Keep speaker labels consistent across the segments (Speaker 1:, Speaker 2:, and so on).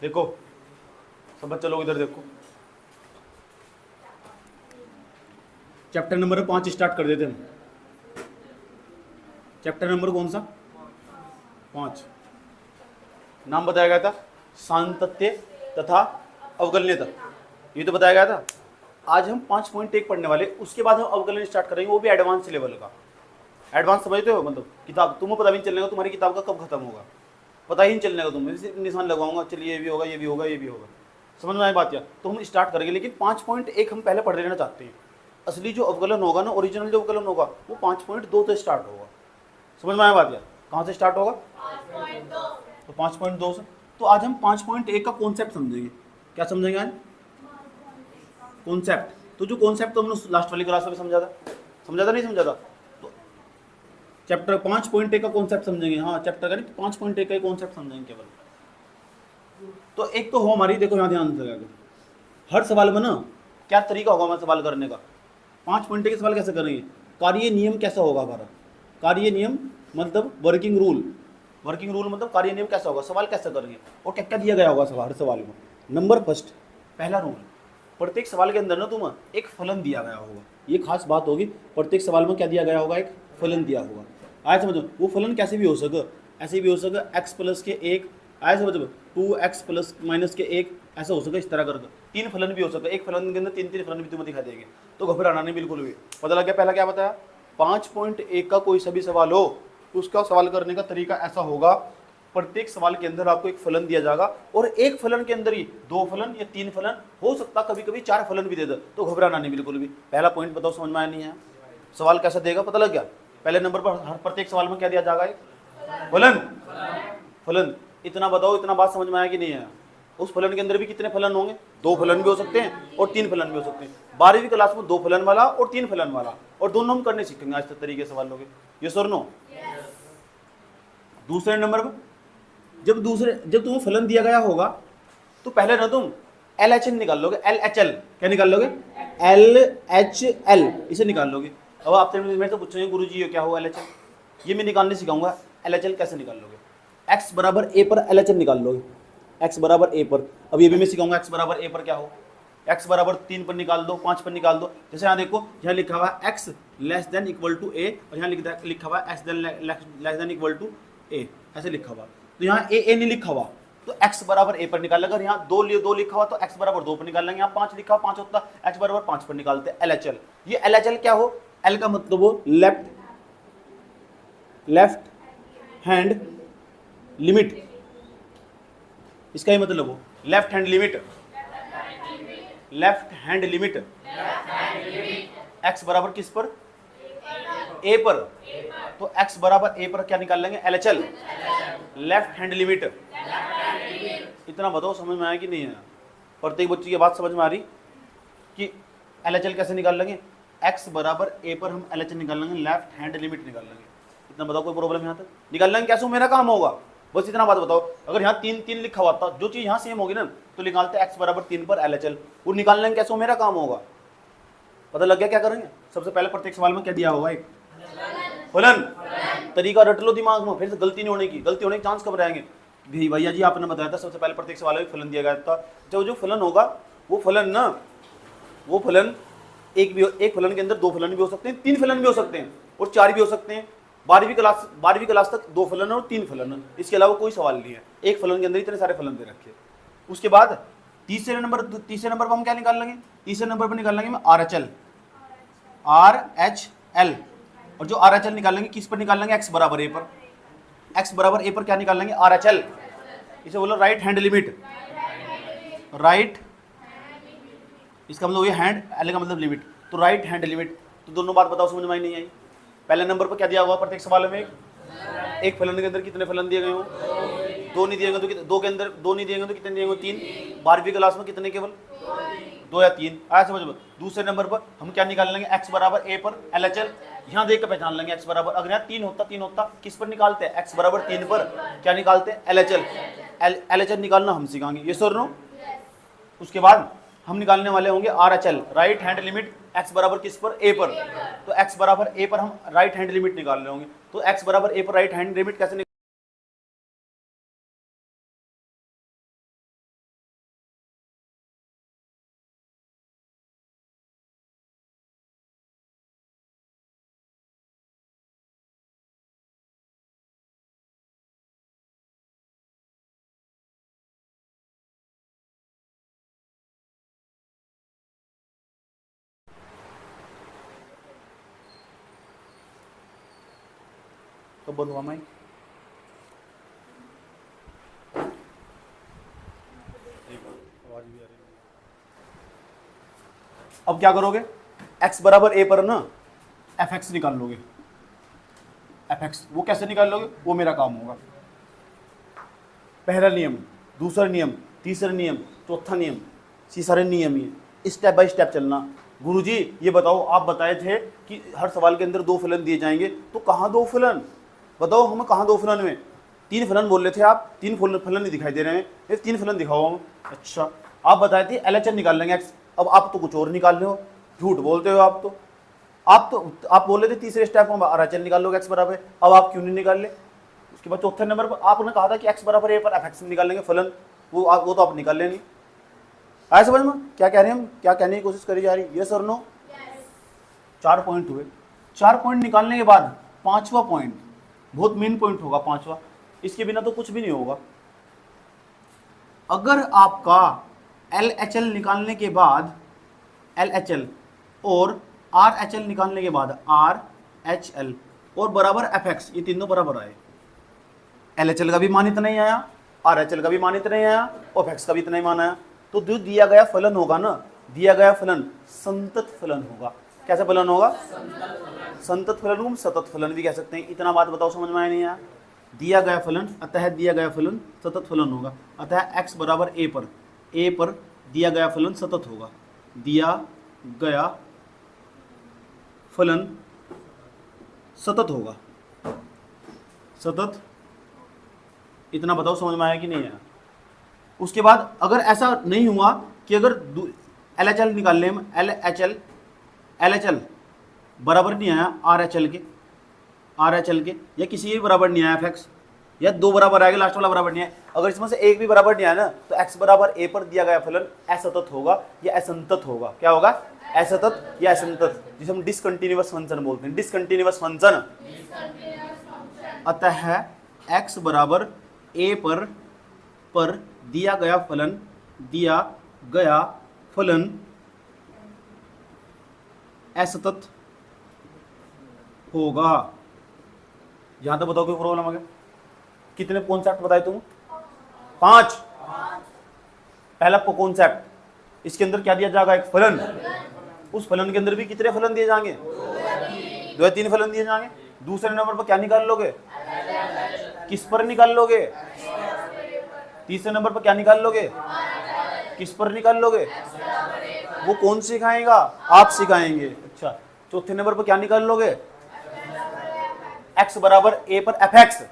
Speaker 1: देखो सब बच्चे लोग इधर देखो, चैप्टर नंबर 5 स्टार्ट कर देते हैं। चैप्टर नंबर कौन सा? 5। नाम बताया गया था सांतत्य तथा अवकलनीयता, ये तो बताया गया था। आज हम 5.1 पढ़ने वाले, उसके बाद हम अवकलन स्टार्ट करेंगे, वो भी एडवांस लेवल का। एडवांस समझते हो, मतलब किताब तुम्हें पता भी नहीं चलने का तुम्हारी किताब का कब खत्म होगा, पता ही नहीं चलने का। तुम्हें सिर्फ निशान लगाऊंगा, चलिए ये भी होगा, ये भी होगा, ये भी होगा, समझ में आए बात? या तो हम स्टार्ट करेंगे, लेकिन 5.1 हम पहले पढ़ लेना चाहते हैं। असली जो अवकलन होगा ना, ओरिजिनल जो अवकलन होगा, वो 5.2 से स्टार्ट होगा। समझ में आया बात? या कहाँ से स्टार्ट होगा? 5.2। तो 5.2 से। तो आज हम 5.1 का कॉन्सेप्ट समझेंगे। क्या समझेंगे आज? कॉन्सेप्ट। तो जो कॉन्सेप्ट तो हमने लास्ट वाली क्लास में समझा था, नहीं समझा था? तो चैप्टर 5.1 का कॉन्सेप्ट समझेंगे। हाँ, चैप्टर का नहीं, 5.1 का कॉन्सेप्ट समझेंगे केवल। तो एक तो हो हमारी, देखो यहाँ ध्यान से, हर सवाल में ना क्या तरीका होगा हमारा सवाल करने का। 5.1 के सवाल कैसे करेंगे? कार्य नियम कैसा होगा हमारा? कार्य नियम मतलब वर्किंग रूल। वर्किंग रूल मतलब कार्य नियम कैसा होगा, सवाल कैसे करेंगे, और क्या क्या दिया गया होगा सवाल, हर सवाल में। नंबर फर्स्ट, पहला रूल, प्रत्येक सवाल के अंदर ना तुम एक फलन दिया गया होगा। ये खास बात होगी, प्रत्येक सवाल में क्या दिया गया होगा? एक फलन दिया होगा। आए समझो, वो फलन कैसे भी हो सके, ऐसे भी हो सके x प्लस के 1, आए समझो 2x प्लस माइनस के 1, ऐसा हो सके, इस तरह करके 3 फलन भी हो सके। एक फलन के अंदर 3 फलन भी तुम्हें दिखा देंगे, तो घबराना नहीं बिल्कुल भी। पता लग गया? पहला क्या बताया? 5.1 का कोई सभी सवाल हो तो उसका सवाल करने का तरीका ऐसा होगा, प्रत्येक सवाल के अंदर आपको एक फलन दिया जाएगा, और एक फलन के अंदर ही 2 फलन या 3 फलन हो सकता, कभी कभी 4 फलन भी दे दे, तो घबराना नहीं बिल्कुल भी। पहला पॉइंट बताओ, समझ में आया नहीं है? सवाल कैसा देगा पता लग गया? पहले नंबर पर हर प्रत्येक सवाल में क्या दिया जाएगा? एक फलन। फलन इतना बताओ, इतना बात समझ में आया कि नहीं है? उस फलन के अंदर भी कितने फलन होंगे? 2 फलन भी हो सकते हैं और 3 फलन भी हो सकते हैं। 12वीं क्लास में 2 फलन वाला और 3 फलन वाला, और दोनों हम करने सीखेंगे आज तरीके से सवालों के। ये सर नो। दूसरे नंबर पर जब तुम्हें फलन दिया गया होगा, तो पहले ना तुम LHN निकाल लोगे, LHL। क्या निकाल लोगे? LHL, इसे निकाल लोगे। अब आपसे मेरे से पूछेंगे गुरु जी ये क्या हो LHL? ये मैं निकालने सिखाऊंगा। LHL कैसे निकाल लोगे? x बराबर a पर LHL निकाल लोगे, x बराबर a पर। अब ये भी मैं सिखाऊंगा x बराबर a पर क्या हो। x बराबर 3 पर निकाल दो, 5 पर निकाल दो। जैसे यहाँ देखो, यहाँ लिखा हुआ है x less than equal to a, और यहाँ लिखा हुआ है x less than equal to a, ऐसे लिखा हुआ। तो यहाँ a नहीं लिखा हुआ, तो x बराबर a पर निकाल। अगर यहाँ 2 लिखा हुआ तो x बराबर 2 पर निकाल लेंगे। यहाँ 5 लिखा हुआ, 5 होता, x बराबर 5 पर निकालते हैं LHL। ये LHL क्या हो? L का मतलब हो लेफ्ट हैंड लिमिट, इसका ही मतलब हो left hand limit. Left hand limit x बराबर किस पर? a पर। तो x बराबर a पर क्या निकाल लेंगे? LHL, left hand limit. इतना बताओ समझ में आया कि नहीं है? प्रत्येक बच्चे की बात समझ में आ रही कि LHL कैसे निकाल लेंगे? x बराबर a पर हम LHL निकाल लेंगे, लेफ्ट हैंड लिमिट निकाल लेंगे। इतना बताओ, कोई प्रॉब्लम यहाँ तक? निकाल लेंगे कैसे? मेरा काम होगा, बस इतना बात बताओ। अगर यहाँ 3 लिखा हुआ था, जो चीज यहाँ सेम होगी ना, तो निकालते x बराबर 3 पर LHL। वो निकाल लेंगे कैसे? मेरा काम होगा। पता लग गया क्या करेंगे? सबसे पहले प्रत्येक सवाल में क्या दिया होगा? एक फलन। तरीका रट लो दिमाग में, फिर से गलती नहीं होने की। गलती होने के चांस कब रहेंगे? भैया जी आपने बताया था सबसे पहले प्रत्येक सवाल में फलन दिया गया था। जो फलन होगा, वो फलन एक फलन के अंदर 2 फलन भी हो सकते हैं, 3 फलन भी हो सकते हैं, और 4 भी हो सकते हैं। 12वीं क्लास तक 2 फलन और 3 फलन, इसके अलावा कोई सवाल नहीं है। एक फलन के अंदर इतने सारे फलन दे रखे। उसके बाद तीसरे नंबर पर हम क्या निकाल लेंगे? तीसरे नंबर पर निकाल लेंगे RHL। और जो RHL निकालेंगे किस पर निकालेंगे? x बराबर a पर। x बराबर a पर क्या निकाल लेंगे? RHL। इसे बोलो राइट हैंड लिमिट। राइट, इसका मतलब ये हैंड, L का मतलब लिमिट, तो राइट हैंड लिमिट। तो दोनों बात बताओ, समझ में आई नहीं आई? पहले नंबर पर क्या दिया हुआ प्रत्येक सवाल में? एक फलन के अंदर कितने फलन दिए गए हो? 2 नहीं दिएंगे तो 2 के अंदर 2 नहीं दिएंगे तो कितने दिएंगे? 3। 12वीं क्लास में कितने? केवल 2 या 3। आया समझ में? दूसरे नंबर पर हम क्या निकाल लेंगे? x बराबर a पर LHL। यहाँ देख कर पहचान लेंगे x बराबर, अगर यहाँ 3 होता किस पर निकालते हैं? x बराबर 3 पर क्या निकालते हैं? LHL। LHL निकालना हम सिखाएंगे, ये सर नो। उसके बाद हम निकालने वाले होंगे RHL, right hand limit. x बराबर किस पर? a पर। तो x बराबर a पर हम राइट हैंड लिमिट निकाल रहे होंगे। तो x बराबर a पर राइट हैंड लिमिट कैसे तो बंद हुआ माइक। अब क्या करोगे, x बराबर a पर ना fx निकाल लोगे। fx वो कैसे निकाल लोगे, वो मेरा काम होगा। पहला नियम, दूसरा नियम, तीसरा नियम, चौथा नियम, ये सारे नियम ही स्टेप बाय स्टेप चलना। गुरुजी ये बताओ, आप बताए थे कि हर सवाल के अंदर 2 फलन दिए जाएंगे, तो कहाँ 2 फलन, बताओ हमें कहाँ 2 फलन में? 3 फलन बोल रहे थे आप, 3 फलन नहीं दिखाई दे रहे हैं, ये 3 फलन दिखाओ हम। अच्छा आप बताए थे LHS निकाल लेंगे x, अब आप तो कुछ और निकाल रहे हो, झूठ बोलते हो आप तो। आप बोल रहे थे तीसरे स्टेप में RHS निकाल लोगे x बराबर, अब आप क्यों नहीं निकाल ले? उसके बाद चौथे नंबर पर आपने कहा था कि x बराबर a पर fx निकाल लेंगे फलन, वो तो आप निकाल लेंगे। आया समझ में क्या कह रहे हैं हम, क्या कहने की कोशिश करी जा रही है? यस और नो? 4 पॉइंट हुए। 4 पॉइंट निकालने के बाद 5वां पॉइंट बहुत मेन पॉइंट होगा, 5वां, इसके बिना तो कुछ भी नहीं होगा। अगर आपका LHL निकालने के बाद LHL और RHL निकालने के बाद RHL और बराबर fx, ये तीनों बराबर आए, LHL का भी मान इतना ही आया, RHL का भी मान इतना ही आया और fx का भी इतना ही मान आया, तो जो दिया गया फलन होगा ना, दिया गया फलन संतत फलन होगा। कैसा फलन होगा? संतत फलन को सतत फलन भी कह सकते हैं। इतना बात बताओ समझ में आया नहीं आया? दिया गया फलन, अतः दिया गया फलन सतत फलन होगा, अतः x बराबर a पर दिया गया फलन सतत होगा, दिया गया फलन सतत होगा, सतत। इतना बताओ समझ में आया कि नहीं आया? उसके बाद अगर ऐसा नहीं हुआ कि अगर LHL निकाल लें हम, LHL बराबर नहीं आया RHL के या किसी भी बराबर नहीं आया fx, या 2 बराबर आएगा, लास्ट वाला बराबर नहीं है, अगर इसमें से एक भी बराबर नहीं आया ना, तो x बराबर a पर दिया गया फलन असतत होगा या असंतत होगा। क्या होगा? असतत या असंतत, जिसे हम डिसकंटिन्यूअस फंक्शन बोलते हैं, डिसकंटिन्यूअस फंक्शन। अतः x बराबर a पर दिया गया फलन असतत होगा। यहां तक बताओ कोई प्रॉब्लम आ गया? कितने कॉन्सेप्ट बताए तुम? 5। पहला कॉन्सेप्ट, इसके अंदर क्या दिया जाएगा? एक फलन। उस फलन के अंदर भी कितने फलन दिए जाएंगे? 2 या 3 फलन दिए जाएंगे। दूसरे नंबर पर क्या निकाल लोगे? किस पर निकाल लोगे? तीसरे नंबर पर क्या निकाल लोगे? किस पर निकाल लोगे? वो कौन सिखाएगा? आप सिखाएंगे। अच्छा, चौथे नंबर पर क्या निकाल लोगे? x बराबर a पर fx,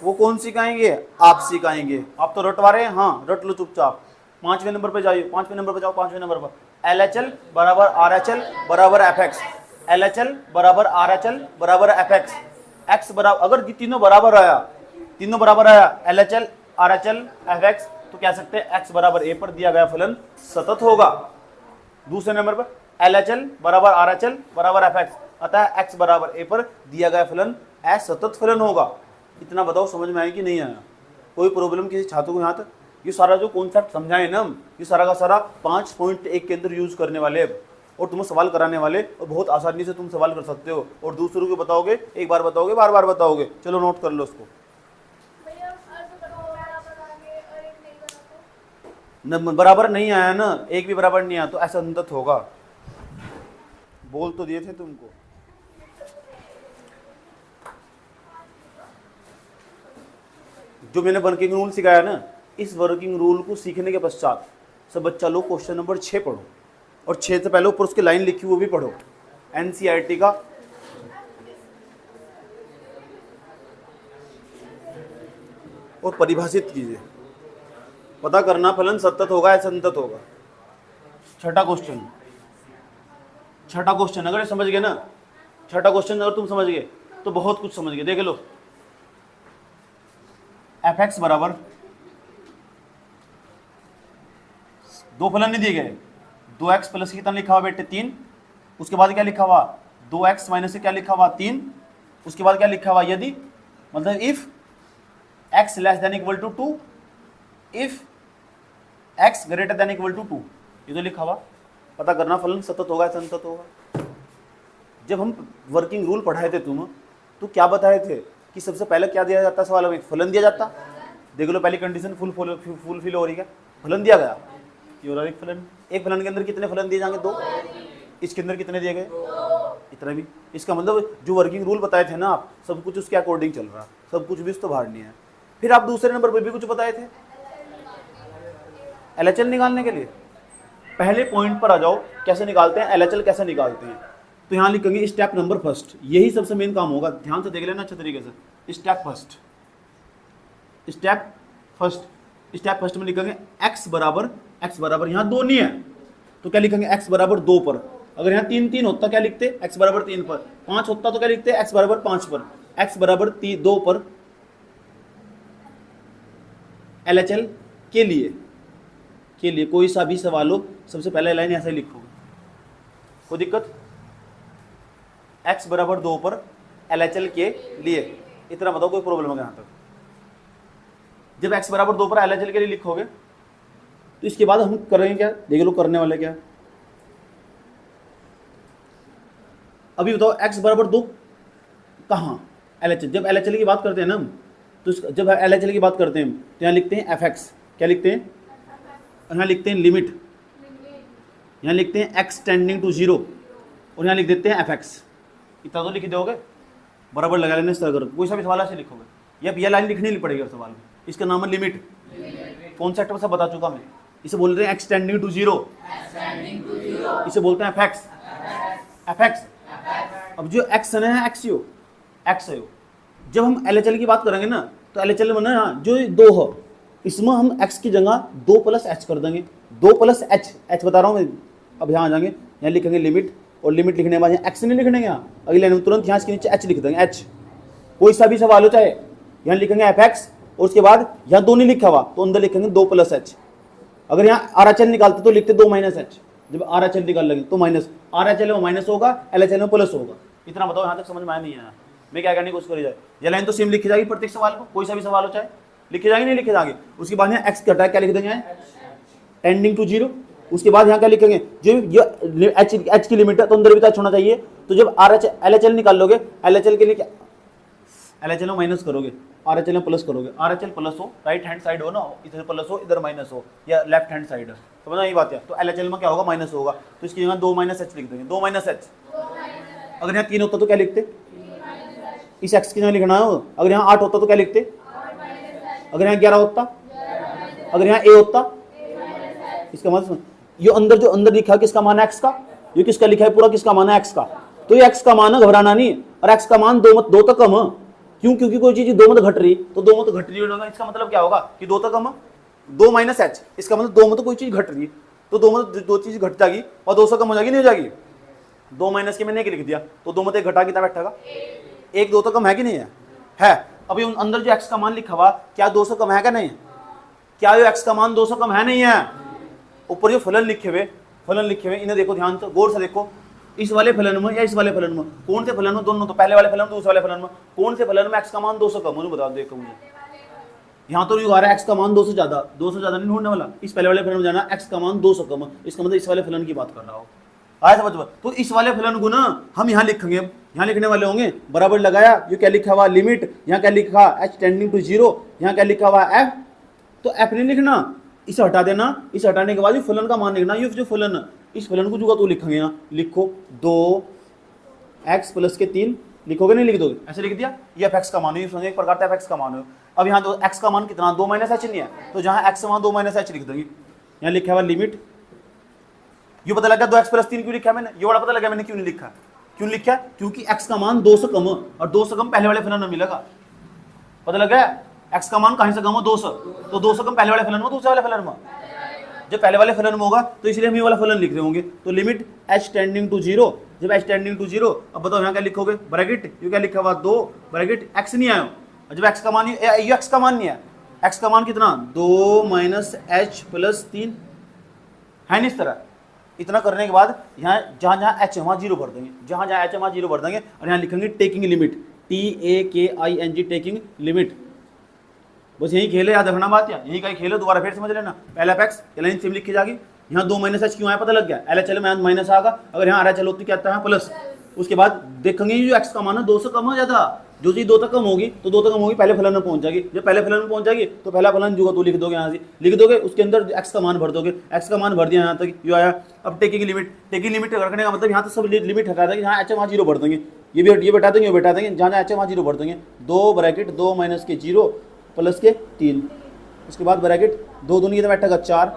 Speaker 1: वो कौन सिखाएंगे? आप सिखाएंगे। आप तो रटवा रहे हैं, हाँ रट लो चुपचाप। 5वें नंबर पर जाइए, 5वें नंबर पर जाओ, 5वें नंबर पर LHL बराबर RHL बराबर fx, LHL बराबर RHL बराबर fx, x बराबर, अगर तीनों बराबर आया LHL RHL fx, तो कह सकते हैं x बराबर a पर दिया गया फलन सतत होगा। दूसरे नंबर पर LHL बराबर RHL बराबर fx, अतः x बराबर a पर दिया गया फलन असतत फलन होगा। इतना बताओ समझ में आया कि नहीं आया? कोई प्रॉब्लम किसी छात्र को यहाँ तक? ये सारा जो कॉन्सेप्ट समझाए ना हम, ये सारा का सारा 5.1 के अंदर यूज करने वाले और तुम्हें सवाल कराने वाले, और बहुत आसानी से तुम सवाल कर सकते हो और दूसरों को बताओगे, एक बार बताओगे, बार बार बताओगे। चलो नोट कर लो उसको। बराबर नहीं आया ना, एक भी बराबर नहीं आया तो ऐसा अंतत होगा। बोल तो दिए थे तुमको। जो मैंने वर्किंग रूल सिखाया ना, इस वर्किंग रूल को सीखने के पश्चात सब बच्चा लोग क्वेश्चन नंबर 6 पढ़ो, और 6 से पहले ऊपर उसकी लाइन लिखी वो भी पढ़ो, NCERT का। और परिभाषित कीजिए, पता करना फलन सतत होगा या असंतत होगा। छठा क्वेश्चन अगर समझ गए ना, छठा क्वेश्चन अगर तुम समझ गए तो बहुत कुछ समझ गए। देख लो, fx बराबर, 2 फलन नहीं दिए गए, 2x प्लस कितना लिखा हुआ बेटे? 3। उसके बाद क्या लिखा हुआ? 2x माइनस से क्या लिखा हुआ? 3। उसके बाद क्या लिखा हुआ? यदि, मतलब if x less than equal to 2, if x greater than equal to 2, ये तो लिखा हुआ। पता करना फलन सतत होगा या असंतत होगा। जब हम वर्किंग रूल पढ़ाए थे तुम, तो क्या बताए थे कि सबसे पहले क्या दिया जाता सवाल में, फलन दिया जाता। देख लो पहली कंडीशन फुलफिल हो रही है, फलन दिया गया, ये हो रहा है एक फलन। एक फलन के अंदर कितने फलन दिए जाएंगे, 2। इसके अंदर कितने दिए गए, इतना भी। इसका मतलब जो वर्किंग रूल बताए थे ना आप, सब कुछ उसके अकॉर्डिंग चल रहा, सब कुछ भी तो बाहर नहीं है। फिर आप दूसरे नंबर पर भी कुछ बताए थे LHL निकालने के लिए। पहले पॉइंट पर आ जाओ, कैसे निकालते हैं LHL, कैसे निकालते हैं। तो यहाँ लिखेंगे स्टेप नंबर फर्स्ट, यही सबसे मेन काम होगा, ध्यान से देख लेना अच्छे तरीके से। स्टेप फर्स्ट में लिखेंगे x बराबर यहाँ 2 नहीं है तो क्या लिखेंगे x बराबर 2 पर। अगर यहाँ 3 होता क्या लिखते, x बराबर 3 पर। 5 होता तो क्या लिखते, x बराबर 5 पर। x बराबर 2 पर LHL के लिए कोई सा भी सवाल हो, सबसे पहले लाइन ऐसे ही लिखोगे, कोई दिक्कत। x बराबर 2 पर LHL के लिए, इतना बताओ कोई प्रॉब्लम है यहाँ तक। जब x बराबर 2 पर LHL के लिए लिखोगे तो इसके बाद हम करेंगे क्या, देख लो करने वाले क्या। अभी बताओ x बराबर 2 कहाँ, LHL। जब LHL की बात करते हैं ना हम, तो जब LHL की बात करते हैं तो यहाँ लिखते हैं fx, क्या लिखते हैं, यहाँ लिखते हैं लिमिट, यहाँ लिखते हैं x टेंडिंग टू 0, और यहाँ लिख देते हैं fx। इतना तो लिख दोगे, बराबर लगा लेने इस तरह करो। कोई सा भी सवाल ऐसे लिखोगे, ये लाइन लिखनी नहीं पड़ेगी सवाल में। इसका नाम है लिमिट। कौन सा से बता चुका मैं, इसे बोल रहे हैं x टेंडिंग टू 0, इसे बोलते हैं fx। अब जो x है x है। जब हम LHL की बात करेंगे ना, तो LHL में ना जो 2 हो, इसमें हम x की जगह 2 + h कर देंगे। 2 + h बता रहा हूँ मैं। अब यहाँ आ जाएंगे, यहाँ लिखेंगे लिमिट, और लिमिट लिखने के बाद यहाँ x नहीं लिखने, यहाँ अगली लाइन में तुरंत यहाँ इसके नीचे h लिख देंगे, h। कोई सा भी सवाल हो चाहे, यहाँ लिखेंगे fx, और उसके बाद यहाँ 2 नहीं लिखा हुआ तो अंदर लिखेंगे 2 + h। अगर यहाँ RHL निकालते तो लिखते 2 - h। जब RHL निकाल लेंगे तो माइनस, RHL में माइनस होगा, LHL में प्लस होगा। इतना बताओ, यहाँ तक समझ में आया नहीं आया, मैं क्या करने की कोशिश करी जाए। ये लाइन तो सेम लिखी जाएगी प्रत्येक सवाल को, कोई सा भी सवाल हो चाहे लिखे जाएंगे, नहीं लिखे जाएंगे। उसके बाद यहाँ x कटा है, क्या लिख देंगे, टेंडिंग टू 0। उसके बाद यहाँ क्या लिखेंगे, जो h की लिमिट है तो अंदर भी तो h होना चाहिए। तो जब LHL निकाल लोगे, LHL के लिए क्या, LHL में माइनस करोगे, RHL में प्लस करोगे। RHL प्लस हो, राइट हैंड साइड हो ना, इधर प्लस हो इधर माइनस हो, या लेफ्ट हैंड साइड है, समझना ये बात है। तो LHL में क्या होगा, माइनस होगा, तो इसकी जगह 2 - h लिख देंगे, 2 - h। अगर यहाँ 3 होता तो क्या लिखते, इस x की जगह लिखना हो। अगर यहाँ 8 होता तो क्या लिखते, अगर यहाँ 11 होता, अगर यहाँ a होता, इसका मतलब ये अंदर जो अंदर लिखा है किसका मान है, x का। ये किसका लिखा है पूरा, किसका मान है, x का। तो ये x का मान है, घबराना नहीं। और x का मान 2 तक कम है, क्यों, क्योंकि कोई चीज 2 में तो घट रही, तो 2 में तो घट रही होगा। इसका मतलब क्या होगा कि 2 तक कम है, 2 - h। इसका मतलब 2 में तो कोई चीज घट रही है, तो 2 में 2 चीज घट जाएगी, और 2 से कम हो जाएगी, नहीं हो जाएगी। 2 - के मैंने एक लिख दिया, तो 2 में तो 1 घटा कितना बैठेगा, 1। 2 तो कम है कि नहीं है। अभी अंदर जो x का मान लिखा हुआ, क्या 2 से कम है क्या नहीं है, क्या ये x का मान 2 से कम है नहीं है। ऊपर जो फलन लिखे हुए इन्हें देखो ध्यान से, गौर से देखो। इस वाले फलन में या इस वाले फलन में, कौन से फलन में, दोनों। तो पहले वाले फलन में, दूसरे वाले फलन में, कौन से फलन में x का मान 2 से कम, मुझे बता दो एक मुझे। यहाँ तो नहीं आ रहा है x का मान 2 से ज्यादा, 2 से ज्यादा नहीं ढूंढने वाला। इस पहले वाले फलन में जाना x का मान 2 से कम, इसका मतलब इस वाले फलन की बात कर रहा हो। आया समझ में। तो इस वाले फलन को ना हम यहाँ लिखेंगे, यहाँ लिखने वाले होंगे, बराबर लगाया, ये क्या लिखा हुआ, लिमिट, यहाँ क्या लिखा h टेंडिंग टू 0, यहाँ क्या लिखा हुआ f। तो f नहीं लिखना, इसे हटा देना। इसे हटाने के बाद ये फलन का मान लिखना। ये जो फलन, इस फलन को जो तो लिखेंगे यहाँ, लिखो 2x + 3 लिखोगे, नहीं लिख दोगे, ऐसे लिख दिया। ये fx का मान है, एक प्रकार का fx का मान है। अब यहाँ तो x का मान कितना, 2 - h नहीं है, तो जहाँ x का मान 2 - h लिख देंगे। यहाँ लिखा हुआ लिमिट, ये पता लगा 2x + 3 क्यों लिखा मैंने, ये बड़ा पता लगा मैंने क्यों नहीं लिखा। क्यों लिखा, क्योंकि x का मान 2 से कम है, और 2 से कम पहले वाले फलन में मिलेगा। पता लगा x का मान कहीं से कम हो, 2 से, तो 2 से कम पहले वाले फलन में, दूसरे वाले फलन में। जब पहले वाले फलन में होगा तो इसलिए हम ये वाला फलन लिख रहे होंगे। तो लिमिट h टेंडिंग टू 0, जब h टेंडिंग टू 0, अब बताओ यहाँ क्या लिखोगे, ब्रैकेट, ये क्या लिखा हुआ 2 ब्रैकेट x नहीं आया। जब x का मान, ये x का मान नहीं है, x का मान कितना, 2 - h + 3 है नहीं। इस तरह इतना करने के बाद यहाँ जहाँ h है वहाँ 0 भर देंगे, जहाँ h है वहाँ 0 भर देंगे, और यहाँ लिखेंगे taking limit, TAKING taking limit. बस यही खेल है, याद रखना बात, या यही का खेल है। दोबारा फिर समझ लेना, पहला fx लाइन सेम लिखी जाएगी। यहाँ 2 - h क्यों आया पता लग गया, LHL में माइनस आएगा, अगर यहाँ RHL होती क्या आता है प्लस, उसके बाद देखेंगे जो एक्स का मान है 2 से कम हो जाता, जो चीज 2 तक कम होगी तो 2 तक कम होगी पहले फलन में पहुंच जाएगी, जब पहले फलन में पहुंच जाएगी तो पहला फलन जो तो लिख दोगे, यहाँ से लिख दोगे, उसके अंदर एक्स का मान भर दोगे, एक्स का मान भर दिया यहाँ तक यो आया। अब टेकिंग लिमिट रखने का मतलब यहाँ तक सब लिमिट हटा देंगे, जहाँ एच वहाँ जीरो भर देंगे, ये बैठा देंगे, ये बैठा देंगे, जहाँ एच वहाँ जीरो भर देंगे, 2 ब्रैकेट 2 माइनस के 0 प्लस के 3, उसके बाद ब्रैकेट 2 दूनी कितना बैठेगा 4,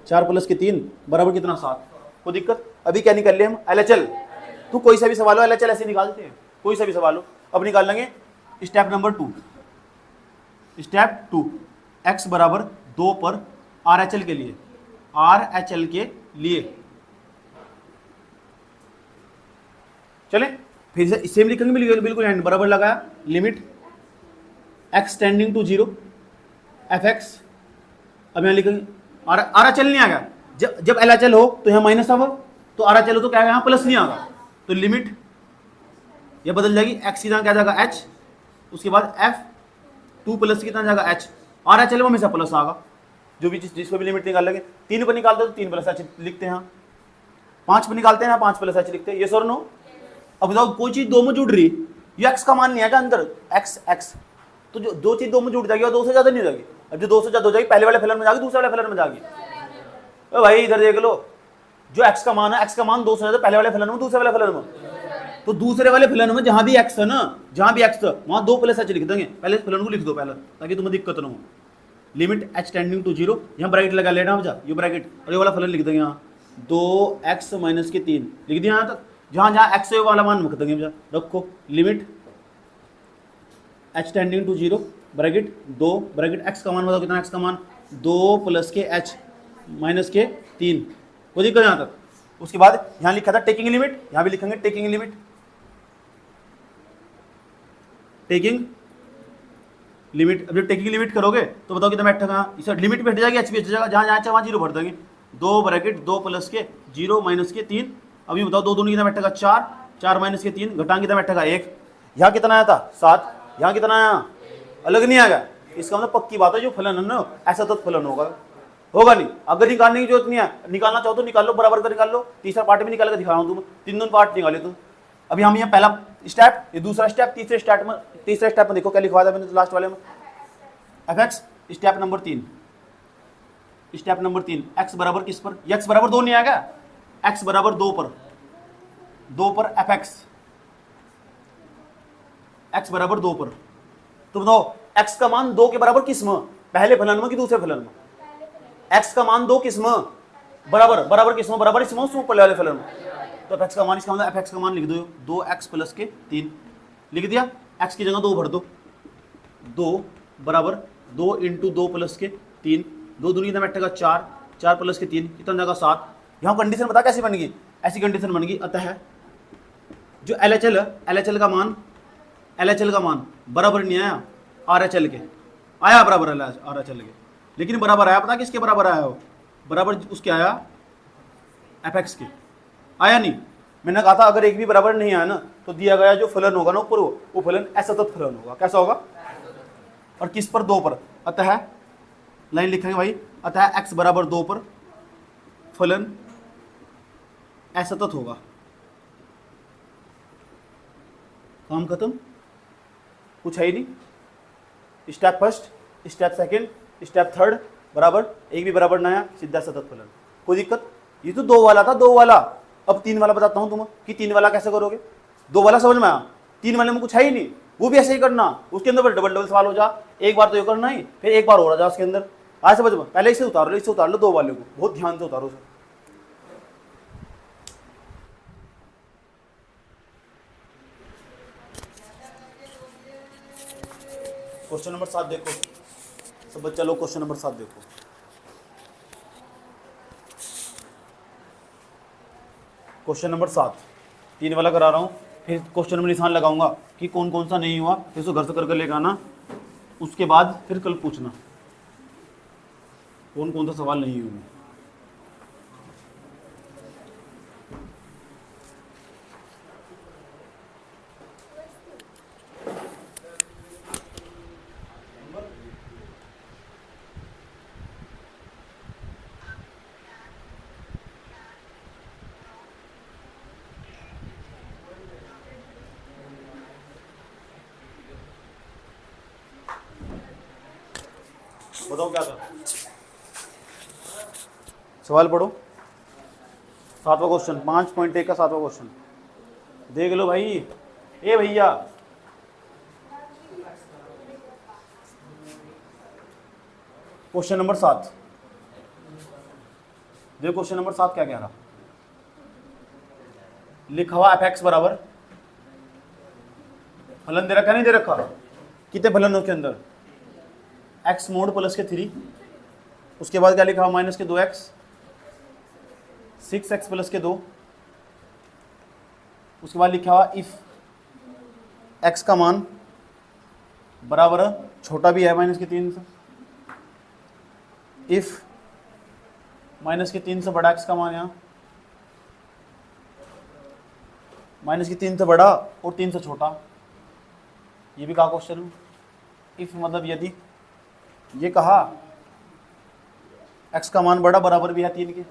Speaker 1: 4 प्लस के 3 बराबर कितना 7। कोई दिक्कत? अभी क्या निकाल लिया हम LHL, तो कोई सा भी सवाल हो LHL ऐसे निकालते हैं, कोई सा भी सवाल हो। अब निकाल लेंगे स्टेप नंबर 2, स्टेप 2 x बराबर 2 पर RHL के लिए, RHL के लिए चले फिर से सेम लिखेंगे, बिल्कुल एंड बराबर लगाया, limit x tending to 0 fx। अब यहाँ लिखेंगे RHL नहीं आएगा, जब LHL हो तो यहाँ माइनस आवा, तो RHL हो तो क्या है यहाँ प्लस नहीं आएगा, तो लिमिट ये बदल जाएगी, x सीधा क्या जाएगा h, उसके बाद f 2 प्लस कितना जाएगा h, RHL में हमेशा प्लस आएगा, जो भी जिसको भी लिमिट निकाल लेंगे। 3 पर निकालते हैं तो 3 प्लस h लिखते हैं, 5 पर निकालते हैं 5 प्लस h लिखते हैं, ये सर नो। अब बताओ कोई चीज 2 में जुड़ रही, ये x का मान नहीं आएगा अंदर, x तो जो 2 चीज 2 में जुड़ जाएगी और 2 से ज्यादा नहीं हो जाएगी, अब जो 2 से ज्यादा हो जाएगी पहले वाले फलन में जाएगी, दूसरे वाले फलन में जाएगी। भाई इधर देख लो, जो x का मान है, x का मान 2 से ज्यादा पहले वाले फलन में, दूसरे वाले फलन में, तो दूसरे वाले फलन में जहां भी x है ना, जहां भी x है वहां 2 प्लस h लिख देंगे, पहले फलन को लिख दो पहले, ताकि तुम्हें दिक्कत ना हो। लिमिट h टेंडिंग टू 0, यहाँ ब्रैकेट लगा लेना जा, ये ब्रैकेट और ये वाला फलन लिख देंगे यहाँ 2x माइनस के 3 लिख दिया यहाँ तक, जहां जहां x है वाला मान रख देंगे, रखो limit h tending to 0 bracket 2 bracket x का मान बताओ कितना, x का मान 2 प्लस के h माइनस के 3, वो दिक्कत यहाँ तक। उसके बाद यहाँ लिखा था टेकिंग लिमिट, यहाँ भी लिखेंगे टेकिंग लिमिट, टेकिंग लिमिट। अब जब टेकिंग लिमिट करोगे तो बताओ कितना बैठेगा, इस लिमिट बैठ जाएगी, एच भी हट जाएगा, जहाँ जहाँ वहाँ 0 भर देंगे, 2 ब्रैकेट 2 प्लस के 0 माइनस के 3। अभी बताओ 2 दूनी कितना बैठेगा 4, 4 माइनस के 3 घटाएं कितना बैठेगा 1। यहाँ कितना आया था 7, यहाँ कितना आया अलग नहीं आएगा, इसका मतलब पक्की बात है जो फलन है ना ऐसा तो फलन होगा नहीं। अगर निकालने की जरूरत नहीं है, निकालना चाहो तो निकाल लो, बराबर का निकाल लो, तीसरा पार्ट भी निकाल कर दिखा रहा हूँ, तुम 3 पार्ट निकाले तुम। अभी हम यहाँ पहला स्टेप, ये दूसरा स्टेप, तीसरे स्टेप में देखो क्या लिखवा था मैंने लास्ट वाले में, fx step number 3, step number 3 x बराबर किस पर, x बराबर 2 नहीं आएगा, x बराबर 2 पर fx, x बराबर 2 पर, तो बताओ x का मान 2 के बराबर किस में, पहले फलन में कि दूसरे फलन में, x का मान 2 किस में बराबर किस में, बराबर इसमें उसमें पहले वाले फलन में, तो fx का मान, इसका मतलब fx का मान लिख दो 2x प्लस के 3 लिख दिया, x की जगह 2 भर दो, 2 बराबर 2 इंटू 2 प्लस के 3, 2 दूनी कितना बैठेगा 4, 4 प्लस के 3 कितना जाएगा 7। यहाँ कंडीशन बता कैसी बनेगी, ऐसी कंडीशन बनेगी, अतः जो LHL का मान बराबर नहीं आया RHL के, आया बराबर RHL के, लेकिन बराबर आया, पता किसके बराबर आया हो, बराबर उसके आया fx के, आया नहीं। मैंने कहा था अगर एक भी बराबर नहीं आया ना तो दिया गया जो फलन होगा ना ऊपर वो फलन असतत फलन होगा, कैसा होगा, और किस पर 2 पर, अतः लाइन लिखेंगे भाई, अतः x बराबर 2 पर फलन असतत होगा, काम खत्म, कुछ है ही नहीं। Step first, step second, step third बराबर, एक भी बराबर ना आया सीधा सतत फलन, कोई दिक्कत। ये तो 2 वाला था, 2 वाला, अब 3 वाला बताता हूं तुम्हें कि 3 वाला कैसे करोगे। 2 वाला समझ में आया, 3 वाले में कुछ है ही नहीं, वो भी ऐसे ही करना, उसके अंदर डबल सवाल हो जा, एक बार तो ये करना ही, फिर एक बार हो जा उसके अंदर, आज समझ में, पहले इसे उतार लो 2 वाले को, बहुत ध्यान से उतारो। क्वेश्चन नंबर 7 देखो सब बच्चा लोग, क्वेश्चन नंबर 7 देखो, क्वेश्चन नंबर 7 3 वाला करा रहा हूँ, फिर क्वेश्चन में निशान लगाऊंगा कि कौन कौन सा नहीं हुआ, फिर उसको घर से करके लेकर आना, उसके बाद फिर कल पूछना कौन कौन सा सवाल नहीं हुआ। बताओ क्या था, सवाल पढ़ो। 7वां क्वेश्चन, 5.1 का 7वां क्वेश्चन देख लो भाई। ए भैया क्वेश्चन नंबर 7 देखो, क्वेश्चन नंबर 7 क्या कह रहा, लिखा हुआ fx बराबर, फलन दे रखा नहीं दे रखा, कितने फलन हो के अंदर, x मोड प्लस के 3, उसके बाद क्या लिखा हुआ माइनस के 2x, 6x प्लस के 2, उसके बाद लिखा हुआ इफ x का मान बराबर छोटा भी है माइनस के 3 से, इफ माइनस के 3 से बड़ा x का मान, यहाँ माइनस के 3 से बड़ा और 3 से छोटा, ये भी कहा क्वेश्चन में। इफ मतलब यदि, ये कहा x का मान बड़ा बराबर भी है 3 के,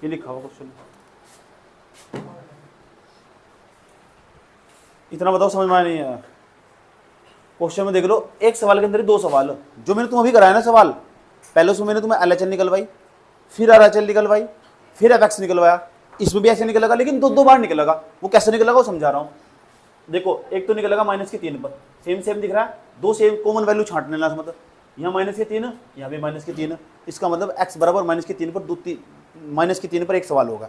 Speaker 1: ये लिखा हुआ क्वेश्चन में। इतना बताओ समझ में नहीं आया। क्वेश्चन में देख लो, एक सवाल के अंदर 2 सवाल, जो मैंने तुम अभी कराया ना सवाल, पहले उसमें मैंने तुम्हें LHL निकलवाई, फिर RHL निकलवाई, फिर FX निकलवाया, इसमें भी ऐसे निकलेगा, लेकिन 2 बार निकलेगा। वो कैसे निकलेगा वो समझा रहा हूँ। देखो एक तो निकलेगा माइनस के 3 पर, सेम दिख रहा है, 2 सेम कॉमन वैल्यू छांटने ना, मतलब यहाँ माइनस के 3, यहाँ भी माइनस के 3, इसका मतलब x बराबर माइनस के 3 पर माइनस के 3 पर एक सवाल होगा।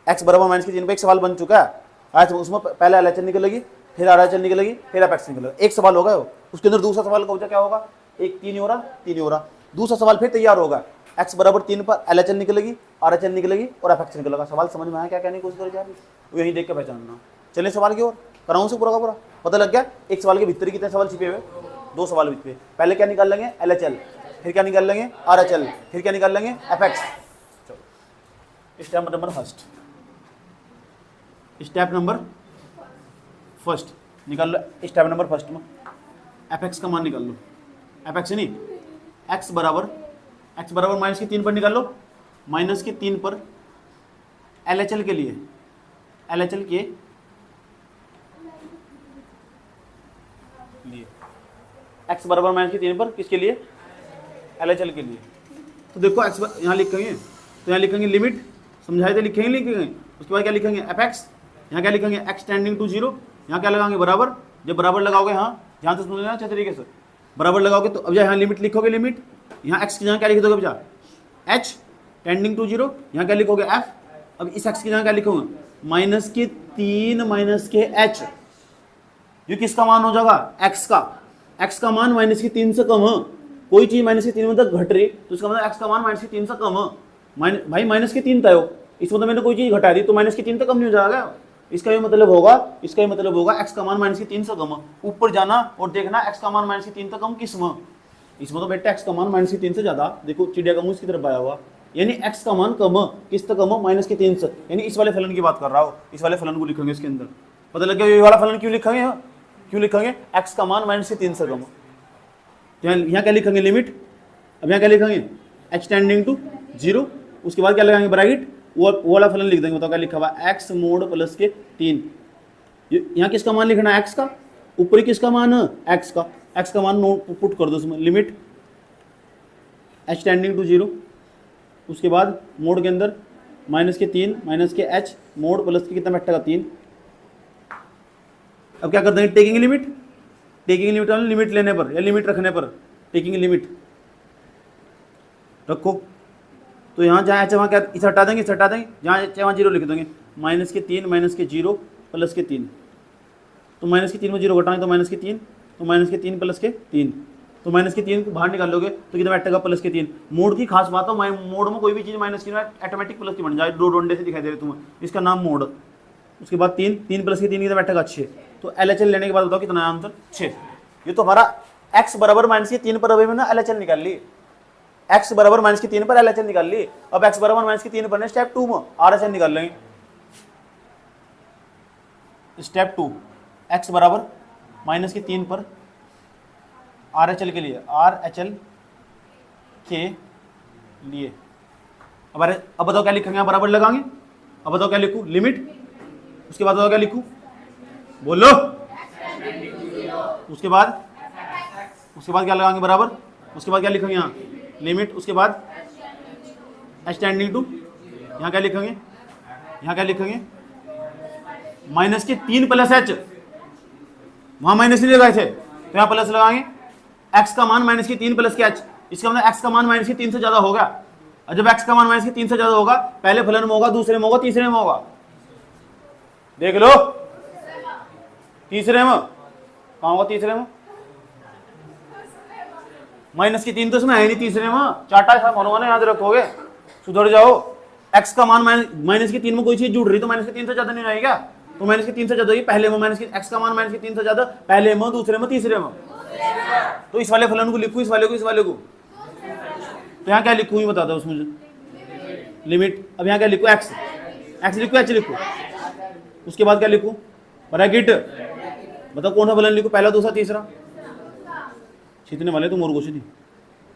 Speaker 1: x बराबर माइनस के 3 पर एक सवाल बन चुका है आज, उसमें पहले LHL निकलेगी, फिर RHL निकलेगी, फिर FX निकलेगा, एक सवाल होगा वो। उसके अंदर दूसरा सवाल का क्या होगा, एक 3 हो रहा, दूसरा सवाल फिर तैयार होगा, x बराबर 3 पर LHL निकलेगी, RHL निकलेगी और FX निकलेगा। सवाल समझ में आया क्या कहने की कोशिश करी जा रही है, यही देख के पहचानना। चलिए सवाल की ओर कराऊं से पूरा का पूरा, पता लग गया एक सवाल के भीतर कितने सवाल छिपे हुए, 2 सवाल भीतर। पहले क्या निकाल लेंगे, LHL, फिर क्या निकाल लेंगे, RHL, फिर क्या निकाल लेंगे, FX। स्टेप नंबर फर्स्ट निकाल लो। स्टेप नंबर फर्स्ट में fx का मान निकाल लो, fx नहीं, x बराबर माइनस के 3 पर निकाल लो, माइनस के 3 पर LHL के लिए, LHL के लिए x बराबर माइनस के 3 पर किसके लिए, LHL के लिए। तो देखो x यहाँ लिखेंगे, तो यहाँ लिखेंगे लिमिट, समझाए थे, लिखेंगे। उसके बाद क्या लिखेंगे, fx, यहाँ क्या लिखेंगे, x टेंडिंग टू 0, यहाँ क्या लगाएंगे बराबर, जब बराबर लगाओगे, हाँ ध्यान से सुनना अच्छे तरीके से, बराबर लगाओगे तो अब यहाँ लिमिट लिखोगे, लिमिट यहाँ x की जगह क्या लिख दोगे बचा, h टेंडिंग टू 0, यहाँ क्या लिखोगे f, अब इस x की जगह क्या लिखोगे, माइनस के 3 माइनस के h, ये किसका मान हो जाएगा, x का मान माइनस के 3 से कम है, कोई चीज माइनस के 3 में तक घट रही तो उसका मतलब x का मान माइनस के 3 से कम है। भाई माइनस के 3 तय हो, इसमें तो मैंने कोई चीज घटा दी तो माइनस के 3 तक कम नहीं हो जाएगा। इसका ये मतलब होगा x का मान माइनस के 3 से कम, ऊपर जाना और देखना x का मान माइनस के 3 से कम किसमें, इसमें तो बेटा x का मान माइनस के 3 से ज्यादा, देखो चिड़िया का मुंह इसकी तरफ आया हुआ, यानी x का मान कम किस तक कम, माइनस के 3 से, यानी इस वाले फलन की बात कर रहा हो, इस वाले फलन को लिखेंगे इसके अंदर। पता लग गया ये वाला फलन क्यों लिखेंगे, x का मान माइनस के 3 से कम, तो यहाँ क्या लिखेंगे, लिमिट, अब यहाँ क्या लिखेंगे, x टेंडिंग टू 0, उसके बाद क्या लगाएंगे ब्रैकेट, वो वाला फलन लिख देंगे। बताओ क्या लिखा हुआ, x मोड प्लस के 3, यहाँ किसका मान लिखना है, x का, ऊपर ही किसका मान है, x का मान पुट कर दो उसमें, लिमिट h टेंडिंग टू 0, उसके बाद मोड के अंदर माइनस के 3 माइनस के h मोड प्लस के कितना बैठेगा 3। अब क्या कर देंगे, टेकिंग लिमिट लिमिट लेने पर या लिमिट रखने पर, टेकिंग लिमिट रखो, तो यहाँ जहाँ h वहाँ क्या इसे हटा देंगे, जहाँ h वहाँ 0 लिख देंगे, माइनस के 3 माइनस के 0 प्लस के 3, तो माइनस के 3 में 0 घटाएंगे तो माइनस के 3, तो माइनस के 3 प्लस के 3, तो माइनस के 3 को बाहर निकाल लोगे तो कितना बैठेगा, प्लस के 3। मोड की खास बात हो, मोड में कोई भी चीज़ माइनस की ऑटोमेटिक प्लस की बन जाए, 2 डंडे से दिखाई दे रहे तुम्हें, इसका नाम मोड। उसके बाद 3 प्लस के 3 कितना बैठेगा 6, तो LHL लेने के बाद बताओ कितना आंसर 6। ये तो हमारा x बराबर माइनस के 3 पर अभी मैंने LHL निकाल ली, x बराबर माइनस के 3 पर LHL निकाल ली। अब x बराबर माइनस के 3 पर स्टेप 2 में RHL निकाल लेंगे। स्टेप 2 x बराबर माइनस के 3 पर RHL के लिए, RHL के लिए अब बताओ क्या लिखेंगे, यहाँ बराबर लगाएंगे, अब बताओ क्या लिखूं, लिमिट, उसके बाद बताओ क्या लिखूं, बोलो, उसके बाद क्या लगाएंगे बराबर, उसके बाद क्या लिखेंगे यहाँ लिमिट, उसके बाद एक्सटेंडिंग टू, यहाँ क्या लिखेंगे, यहाँ क्या लिखेंगे माइनस के 3 प्लस एच, वहां माइनस नहीं लगाए थे तो यहाँ प्लस लगाएंगे, एक्स का मान माइनस की 3 प्लस के एच, इसका मतलब एक्स का मान माइनस की 3 से ज्यादा होगा, और जब एक्स का मान माइनस की 3 से ज्यादा होगा पहले फलन में होगा, दूसरे में होगा, तीसरे में होगा, देख लो तीसरे में कहाँ होगा, तीसरे में माइनस की 3 तो इसमें है नहीं, तीसरे में चाटा ऐसा मानोगा ना, याद रखोगे, सुधर जाओ। एक्स का मान माइनस की 3 में कोई चीज जुड़ रही तो माइनस की 3 से ज्यादा नहीं आएगा, तो माइनस की 3 से ज्यादा होगी पहले में, माइनस की एक्स का मान माइनस की 3 से ज्यादा पहले में, दूसरे में, तीसरे में, तो इस वाले फलन को लिखूं, इस वाले को, इस वाले को, तो यहाँ क्या लिखूं ये बता दो मुझे, लिमिट, अब यहाँ क्या लिखूं एक्स, एक्स लिखूं एच लिखूं, उसके बाद क्या लिखूं ब्रैकेट, बताओ कौन सा फलन लिखूं, पहला, दूसरा, तीसरा, छीतने वाले तुम और कुछ नहीं,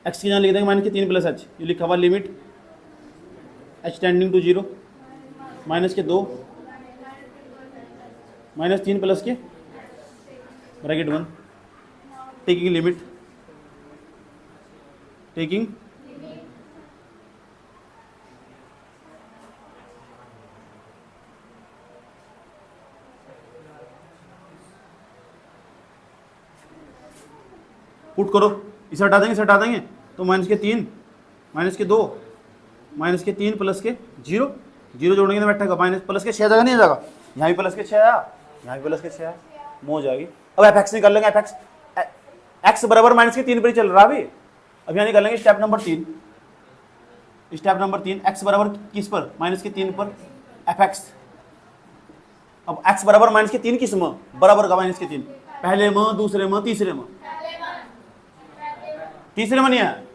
Speaker 1: एक्स की यहाँ लिख देंगे माइनस की 3 प्लस एच, ये लिखा हुआ limit H tending to 0 minus के 2 माइनस 3 प्लस के bracket 1 taking limit, taking put करो, इसे हटा देंगे, इसे हटा देंगे तो माइनस के 3 माइनस के 2 माइनस के 3 प्लस के 0 0 जोड़ेंगे तो बैठेगा माइनस प्लस के 6 जगह नहीं आ जाएगा, यहाँ भी प्लस के 6 आया, यहाँ भी प्लस के 6 आया, हो जाएगी। अब एफ एक्स निकाल लेंगे, एफ एक्स एक्स बराबर माइनस के 3 पर ही चल रहा अभी, अब यहाँ निकालेंगे step number 3, step number 3 x बराबर किस पर, माइनस के 3 पर एफ एक्स, अब एक्स बराबर माइनस के 3 किस में, बराबर का माइनस के 3 पहले में, दूसरे में, तीसरे में, तीसरे में नहीं है,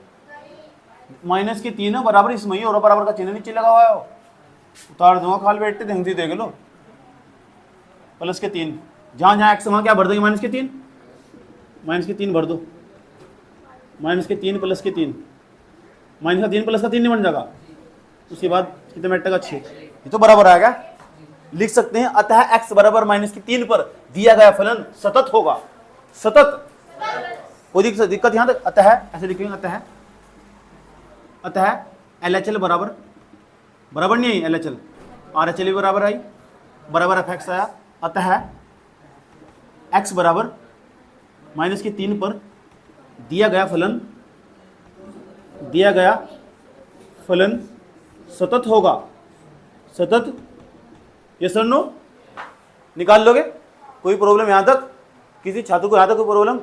Speaker 1: माइनस के 3 है बराबर इसमें ही, और बराबर का चिन्ह नीचे लगा हुआ है, उतार दूंगा खाल बैठते ढंग देख लो, प्लस के 3 जहां जहां एक्स वहां क्या भर देंगे माइनस के 3, माइनस के 3 भर दो, माइनस के 3 प्लस के 3, माइनस का 3 प्लस का 3 नहीं बन जाएगा, उसके बाद कितने मिनट का 6, ये तो बराबर आएगा, लिख सकते हैं अतः एक्स बराबर माइनस के 3 पर दिया गया फलन सतत होगा, सतत, कोई दिक्कत यहां तक, अतः ऐसे लिखेंगे, अतः LHL बराबर, बराबर नहीं आई LHL, RHL भी बराबर आई, बराबर एफ एक्स आया, अतः एक्स बराबर माइनस के 3 पर दिया गया फलन सतत होगा, सतत, यस और नो, निकाल लोगे, कोई प्रॉब्लम यहां तक, किसी छात्र को यहां तक कोई प्रॉब्लम।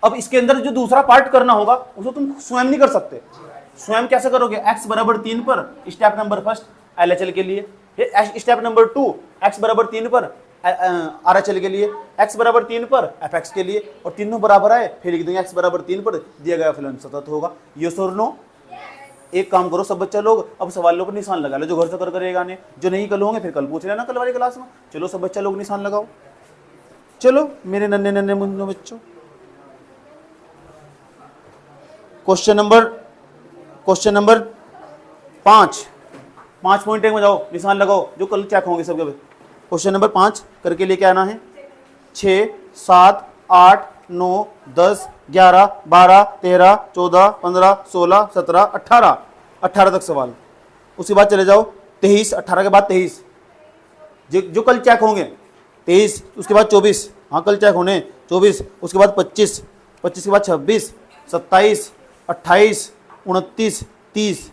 Speaker 1: अब इसके अंदर जो दूसरा पार्ट करना होगा उसको तुम स्वयं नहीं कर सकते, स्वयं कैसे करोगे, x बराबर 3 पर स्टेप नंबर फर्स्ट LHL के लिए, स्टेप नंबर 2 x बराबर 3 पर RHL के लिए, x बराबर 3 पर fx के लिए, और तीनों बराबर आए फिर लिख देंगे x बराबर 3 पर दिया गया फलन सतत होगा, यस और नो। एक काम करो सब बच्चा लोग, अब सवालों पर निशान लगा लो, जो घर से कर करेगा ने, जो नहीं कल होंगे फिर कल पूछ लेना कल वाली क्लास में, चलो सब बच्चा लोग निशान लगाओ, चलो मेरे नन्हे नन्हे मुन्ने बच्चों। क्वेश्चन नंबर 5.1 में जाओ, निशान लगाओ, जो कल चेक होंगे सबके। क्वेश्चन नंबर 5 करके लेके आना है, 6, 7, 8, 9, 10, 11, 12, 13, 14, 15, 16, 17, 18 तक सवाल। उसके बाद चले जाओ 23, 18 के बाद 23 जो कल चेक होंगे, 23, उसके बाद 24, हाँ कल चेक होने 24, उसके बाद 25 के बाद 26, 27, 28, 29, 30,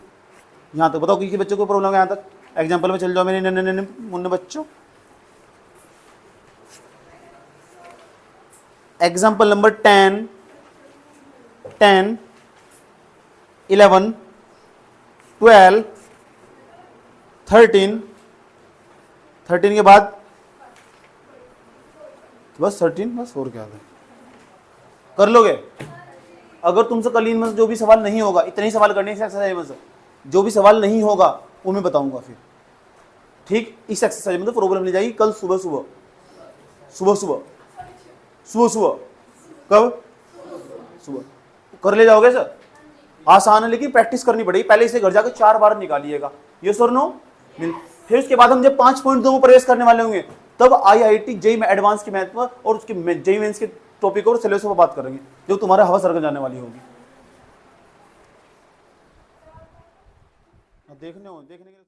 Speaker 1: यहाँ तक बताओ किसी बच्चों को प्रॉब्लम है यहाँ तक। एग्जाम्पल में चल जाओ मेरे नन्हे मुन्ने बच्चों। एग्जाम्पल नंबर 10, 11, 12, 13 के बाद बस 13, बस और क्या है, कर लोगे। अगर तुमसे कल इनमें से जो भी सवाल नहीं होगा, इतने ही सवाल करने इस एक्सरसाइज में से जो भी सवाल नहीं होगा वो मैं बताऊंगा फिर, ठीक। इस एक्सरसाइज में तो प्रॉब्लम नहीं जाएगी कल सुबह कब सुबह कर ले जाओगे सर, आसान है लेकिन प्रैक्टिस करनी पड़ेगी, पहले इसे घर जाकर 4 बार निकालिएगा, यस और नो। फिर उसके बाद हम जब 5.2 में प्रवेश करने वाले होंगे तब IIT जेईई में एडवांस के मैथ पर और उसके जेईई मेंस के टॉपिक और सिलेबस पर बात करेंगे, जो तुम्हारा हवा सरकन जाने वाली होगी, देखने के लिए